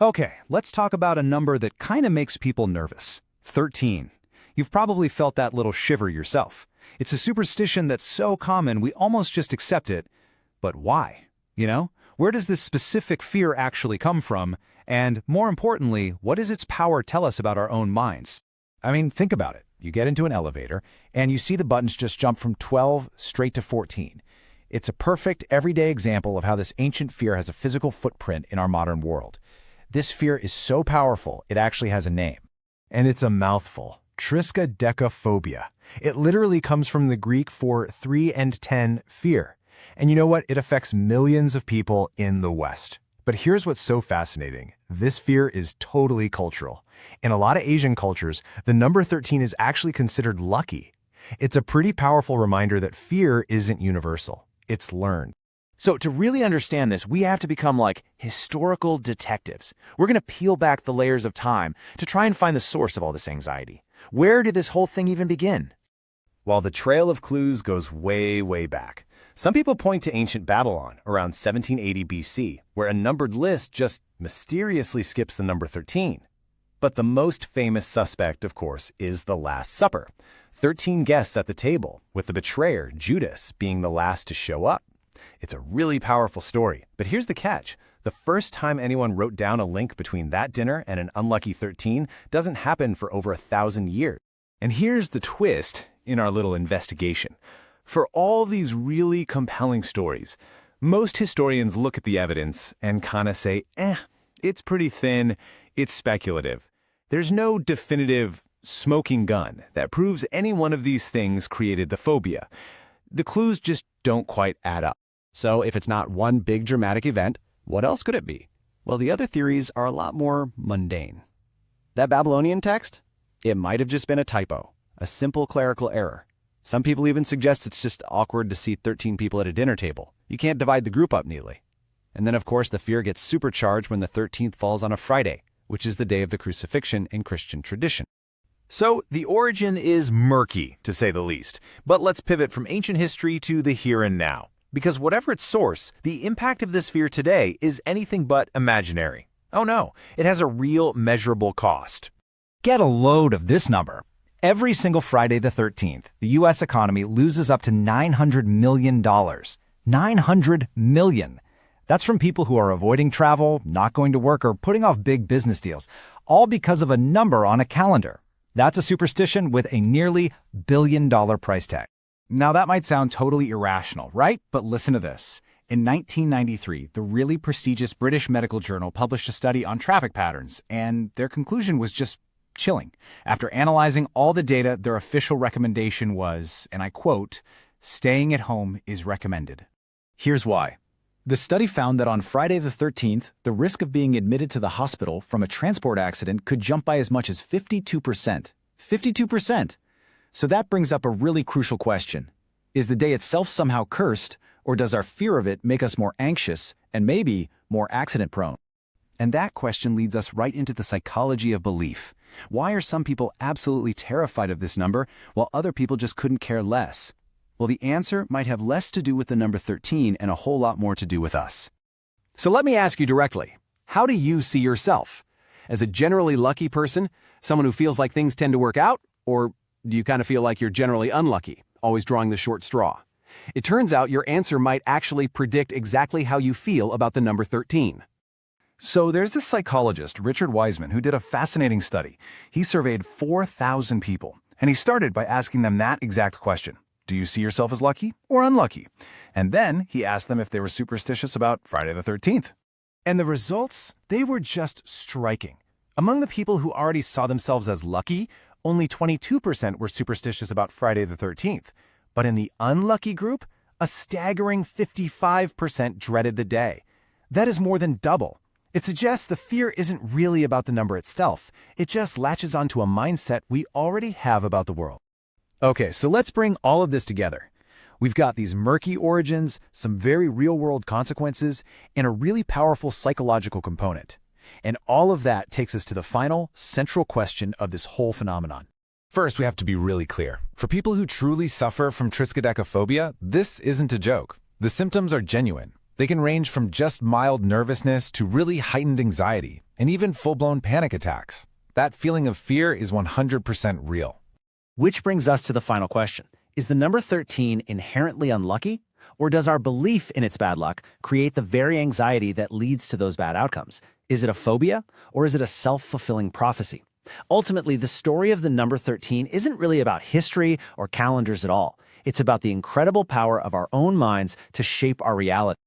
Okay, let's talk about a number that kind of makes people nervous. 13. You've probably felt that little shiver yourself. It's a superstition that's so common we almost just accept it. But why? Where does this specific fear actually come from? And more importantly, what does its power tell us about our own minds? I mean, think about it. You get into an elevator, and you see the buttons just jump from 12 straight to 14. It's a perfect, everyday example of how this ancient fear has a physical footprint in our modern world. This fear is so powerful, it actually has a name. And it's a mouthful. Triskaidekaphobia. It literally comes from the Greek for 3 and 10, fear. And you know what? It affects millions of people in the West. But here's what's so fascinating. This fear is totally cultural. In a lot of Asian cultures, the number 13 is actually considered lucky. It's a pretty powerful reminder that fear isn't universal. It's learned. So to really understand this, we have to become like historical detectives. We're going to peel back the layers of time to try and find the source of all this anxiety. Where did this whole thing even begin? Well, the trail of clues goes way, way back. Some people point to Ancient Babylon around 1780 BC, where a numbered list just mysteriously skips the number 13. But the most famous suspect, of course, is the Last Supper. 13 guests at the table, with the betrayer, Judas, being the last to show up. It's a really powerful story, but here's the catch. The first time anyone wrote down a link between that dinner and an unlucky 13 doesn't happen for over 1,000 years. And here's the twist in our little investigation. For all these really compelling stories, most historians look at the evidence and kind of say, it's pretty thin, it's speculative. There's no definitive smoking gun that proves any one of these things created the phobia. The clues just don't quite add up. So if it's not one big dramatic event, what else could it be? Well, the other theories are a lot more mundane. That Babylonian text? It might have just been a typo, a simple clerical error. Some people even suggest it's just awkward to see 13 people at a dinner table. You can't divide the group up neatly. And then, of course, the fear gets supercharged when the 13th falls on a Friday, which is the day of the crucifixion in Christian tradition. So the origin is murky, to say the least. But let's pivot from ancient history to the here and now. Because whatever its source, the impact of this fear today is anything but imaginary. Oh no, it has a real measurable cost. Get a load of this number. Every single Friday the 13th, the U.S. economy loses up to $900 million. $900 million. That's from people who are avoiding travel, not going to work, or putting off big business deals, all because of a number on a calendar. That's a superstition with a nearly billion-dollar price tag. Now that might sound totally irrational, right? But listen to this. In 1993, the really prestigious British medical journal published a study on traffic patterns, and their conclusion was just chilling. After analyzing all the data, their official recommendation was, and I quote, "Staying at home is recommended." Here's why. The study found that on Friday the 13th, the risk of being admitted to the hospital from a transport accident could jump by as much as 52%. 52%! So that brings up a really crucial question. Is the day itself somehow cursed, or does our fear of it make us more anxious and maybe more accident-prone? And that question leads us right into the psychology of belief. Why are some people absolutely terrified of this number, while other people just couldn't care less? Well, the answer might have less to do with the number 13 and a whole lot more to do with us. So let me ask you directly, how do you see yourself? As a generally lucky person, someone who feels like things tend to work out, or do you kind of feel like you're generally unlucky, always drawing the short straw? It turns out your answer might actually predict exactly how you feel about the number 13. So there's this psychologist, Richard Wiseman, who did a fascinating study. He surveyed 4,000 people, and he started by asking them that exact question. Do you see yourself as lucky or unlucky? And then he asked them if they were superstitious about Friday the 13th. And the results, they were just striking. Among the people who already saw themselves as lucky, only 22% were superstitious about Friday the 13th. But in the unlucky group, a staggering 55% dreaded the day. That is more than double. It suggests the fear isn't really about the number itself. It just latches onto a mindset we already have about the world. Okay, so let's bring all of this together. We've got these murky origins, some very real-world consequences, and a really powerful psychological component. And all of that takes us to the final, central question of this whole phenomenon. First, we have to be really clear. For people who truly suffer from Triskaidekaphobia, this isn't a joke. The symptoms are genuine. They can range from just mild nervousness to really heightened anxiety, and even full-blown panic attacks. That feeling of fear is 100% real. Which brings us to the final question. Is the number 13 inherently unlucky? Or does our belief in its bad luck create the very anxiety that leads to those bad outcomes? Is it a phobia, or is it a self-fulfilling prophecy? Ultimately, the story of the number 13 isn't really about history or calendars at all. It's about the incredible power of our own minds to shape our reality.